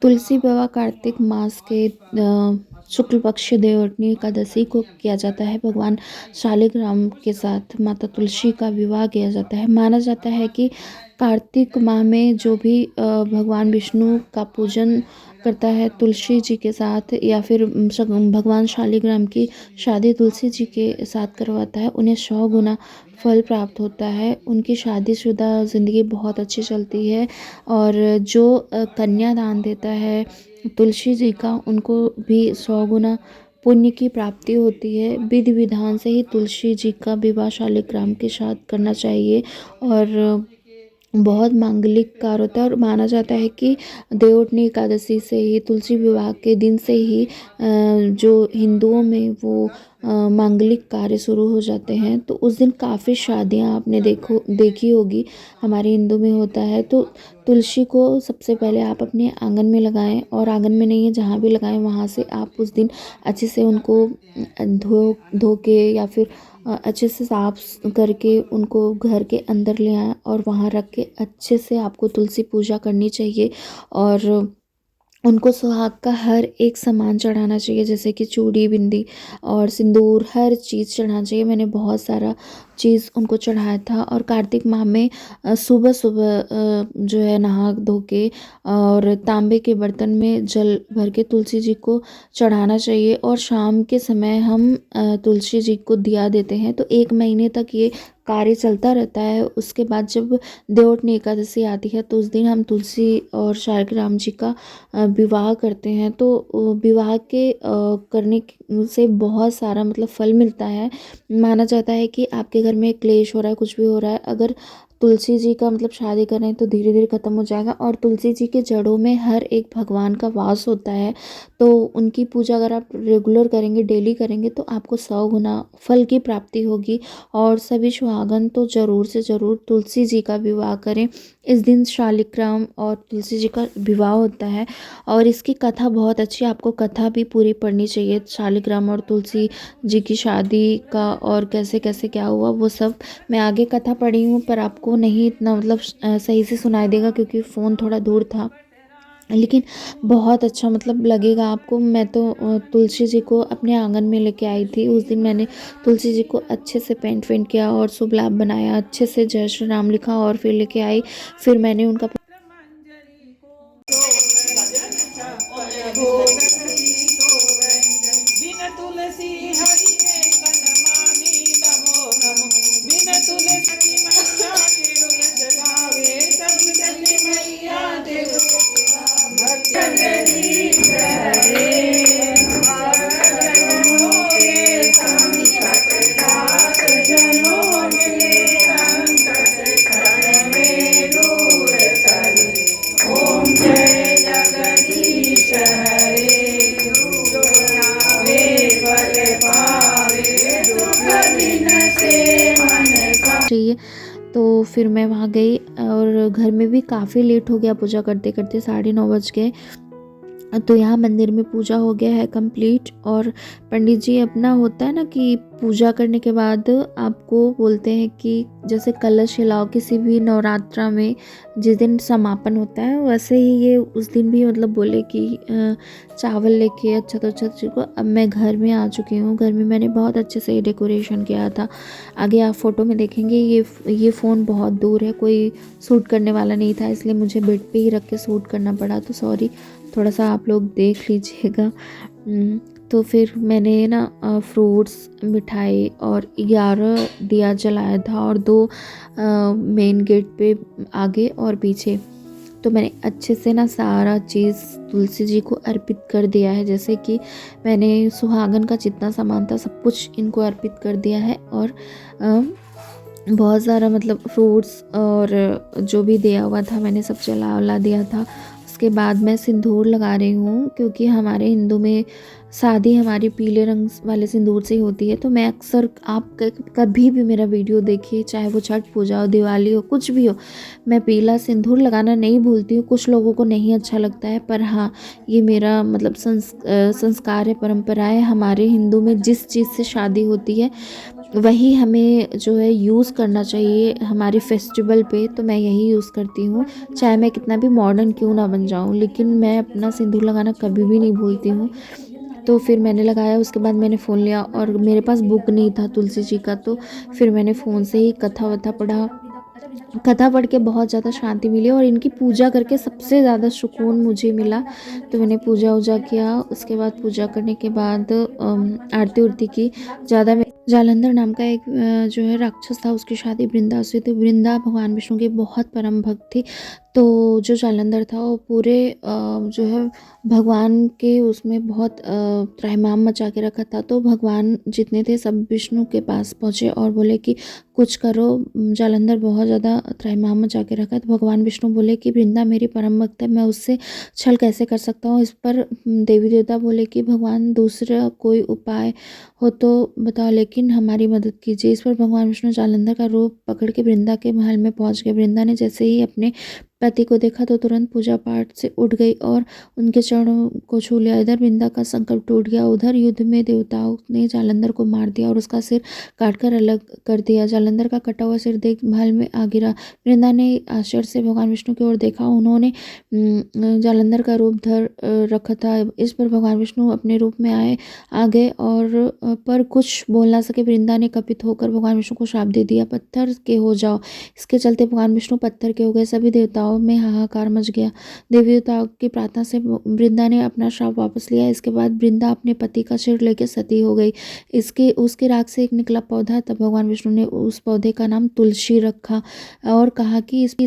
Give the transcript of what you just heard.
तुलसी विवाह कार्तिक मास के शुक्ल पक्ष देवउठनी एकादशी को किया जाता है। भगवान शालिग्राम के साथ माता तुलसी का विवाह किया जाता है। माना जाता है कि कार्तिक माह में जो भी भगवान विष्णु का पूजन करता है तुलसी जी के साथ, या फिर भगवान शालिग्राम की शादी तुलसी जी के साथ करवाता है, उन्हें 100 गुना फल प्राप्त होता है। उनकी शादीशुदा ज़िंदगी बहुत अच्छी चलती है। और जो कन्यादान देता है तुलसी जी का, उनको भी 100 गुना पुण्य की प्राप्ति होती है। विधि विधान से ही तुलसी जी का विवाह शालिग्राम के साथ करना चाहिए और बहुत मांगलिक कार्य होता है। और माना जाता है कि देवउठनी एकादशी से ही, तुलसी विवाह के दिन से ही जो हिंदुओं में वो मांगलिक कार्य शुरू हो जाते हैं। तो उस दिन काफ़ी शादियां आपने देखी होगी, हमारे हिंदू में होता है। तो तुलसी को सबसे पहले आप अपने आंगन में लगाएं, और आंगन में नहीं है जहाँ भी लगाएं वहाँ से आप उस दिन अच्छे से उनको धो के या फिर अच्छे से साफ करके उनको घर के अंदर ले आएं और वहाँ रख के अच्छे से आपको तुलसी पूजा करनी चाहिए। और उनको सुहाग का हर एक सामान चढ़ाना चाहिए, जैसे कि चूड़ी, बिंदी और सिंदूर, हर चीज़ चढ़ाना चाहिए। मैंने बहुत सारा चीज़ उनको चढ़ाया था। और कार्तिक माह में सुबह सुबह जो है नहा धो के और तांबे के बर्तन में जल भर के तुलसी जी को चढ़ाना चाहिए। और शाम के समय हम तुलसी जी को दिया देते हैं। तो 1 महीने तक ये कार्य चलता रहता है। उसके बाद जब देवउठनी एकादशी आती है तो उस दिन हम तुलसी और शालिग्राम जी का विवाह करते हैं। तो विवाह के करने से बहुत सारा मतलब फल मिलता है। माना जाता है कि आपके घर में क्लेश हो रहा है, कुछ भी हो रहा है, अगर तुलसी जी का मतलब शादी कर रहे हैं तो धीरे धीरे खत्म हो जाएगा। और तुलसी जी के जड़ों में हर एक भगवान का वास होता है। तो उनकी पूजा अगर आप रेगुलर करेंगे, डेली करेंगे, तो आपको 100 गुना फल की प्राप्ति होगी। और सभी सुहागन तो ज़रूर से ज़रूर तुलसी जी का विवाह करें। इस दिन शालिग्राम और तुलसी जी का विवाह होता है। और इसकी कथा बहुत अच्छी है, आपको कथा भी पूरी पढ़नी चाहिए शालिग्राम और तुलसी जी की शादी का, और कैसे कैसे क्या हुआ वो सब। मैं आगे कथा पढ़ी हूँ पर आपको नहीं इतना मतलब सही से सुनाई देगा क्योंकि फ़ोन थोड़ा दूर था, लेकिन बहुत अच्छा मतलब लगेगा आपको। मैं तो तुलसी जी को अपने आंगन में लेके आई थी। उस दिन मैंने तुलसी जी को अच्छे से पेंट वेंट किया और शुभ लाभ बनाया, अच्छे से जय श्री राम लिखा और फिर लेके आई। फिर मैंने उनका चाहिए। तो फिर मैं वहाँ गई और घर में भी काफ़ी लेट हो गया, पूजा करते करते 9:30 बज गए। तो यहाँ मंदिर में पूजा हो गया है कंप्लीट। और पंडित जी अपना होता है ना कि पूजा करने के बाद आपको बोलते हैं कि जैसे कलश हिलाओ किसी भी नवरात्रा में जिस दिन समापन होता है, वैसे ही ये उस दिन भी मतलब बोले कि चावल लेके अच्छा तो अच्छा चीज़ को। अब मैं घर में आ चुकी हूँ। घर में मैंने बहुत अच्छे से डेकोरेशन किया था। आगे आप फोटो में देखेंगे। ये फ़ोन बहुत दूर है, कोई शूट करने वाला नहीं था, इसलिए मुझे बेड पे ही रख के शूट करना पड़ा। तो सॉरी, थोड़ा सा आप लोग देख लीजिएगा। तो फिर मैंने ना फ्रूट्स, मिठाई और 11 दिया जलाया था और 2 मेन गेट पे आगे और पीछे। तो मैंने अच्छे से ना सारा चीज़ तुलसी जी को अर्पित कर दिया है। जैसे कि मैंने सुहागन का जितना सामान था सब कुछ इनको अर्पित कर दिया है। और बहुत सारा मतलब फ्रूट्स और जो भी दिया हुआ था मैंने सब जला वला दिया था। उसके बाद मैं सिंदूर लगा रही हूँ क्योंकि हमारे हिंदू में शादी हमारी पीले रंग वाले सिंदूर से ही होती है। तो मैं अक्सर, आप कभी भी मेरा वीडियो देखिए, चाहे वो छठ पूजा हो, दिवाली हो, कुछ भी हो, मैं पीला सिंदूर लगाना नहीं भूलती हूँ। कुछ लोगों को नहीं अच्छा लगता है, पर हाँ, ये मेरा मतलब संस्कार है, परंपरा है। हमारे हिंदू में जिस चीज़ से शादी होती है वही हमें जो है यूज़ करना चाहिए हमारे फेस्टिवल पे। तो मैं यही यूज़ करती हूँ, चाहे मैं कितना भी मॉडर्न क्यों ना बन जाऊँ, लेकिन मैं अपना सिंदूर लगाना कभी भी नहीं भूलती हूँ। तो फिर मैंने लगाया, उसके बाद मैंने फ़ोन लिया और मेरे पास बुक नहीं था तुलसी जी का, तो फिर मैंने फ़ोन से ही कथा वथा पढ़ा। कथा पढ़ के बहुत ज़्यादा शांति मिली और इनकी पूजा करके सबसे ज़्यादा सुकून मुझे मिला। तो मैंने पूजा वूजा किया, उसके बाद पूजा करने के बाद आरती उरती की। ज़्यादा में जालंधर नाम का एक जो है राक्षस था, उसकी शादी वृंदा से थी। वृंदा भगवान विष्णु की बहुत परम भक्त थी। तो जो जालंधर था वो पूरे जो है भगवान के उसमें बहुत त्रैमाम मचा के रखा था। तो भगवान जितने थे सब विष्णु के पास पहुँचे और बोले कि कुछ करो, जालंधर बहुत ज़्यादा त्रैमाम मचा के रखा है। तो भगवान विष्णु बोले कि वृंदा मेरी परम भक्त है, मैं उससे छल कैसे कर सकता हूँ। इस पर देवी देवता बोले कि भगवान दूसरा कोई उपाय हो तो बताओ, लेकिन हमारी मदद कीजिए। इस पर भगवान विष्णु जालंधर का रूप पकड़ के वृंदा के महल में पहुंच गए। वृंदा ने जैसे ही अपने पति को देखा तो तुरंत पूजा पाठ से उठ गई और उनके चरणों को छू लिया। इधर वृंदा का संकल्प टूट गया, उधर युद्ध में देवताओं ने जालंधर को मार दिया और उसका सिर काटकर अलग कर दिया। जालंधर का कटा हुआ सिर देख महल में आ गिरा। वृंदा ने आश्चर्य से भगवान विष्णु की ओर देखा। उन्होंने जालंधर का रूप धर रखा था। इस पर भगवान विष्णु अपने रूप में आ गए और पर कुछ बोल ना सके। वृंदा ने कपित होकर भगवान विष्णु को श्राप दे दिया, पत्थर के हो जाओ। इसके चलते भगवान विष्णु पत्थर के हो गए। सभी देवताओं में हाहाकार मच गया। देवी देवताओं की प्रार्थना से वृंदा ने अपना श्राप वापस लिया। इसके बाद वृंदा अपने पति का सिर लेकर सती हो गई। इसके उसके राख से एक निकला पौधा, तब भगवान विष्णु ने उस पौधे का नाम तुलसी रखा और कहा कि इसकी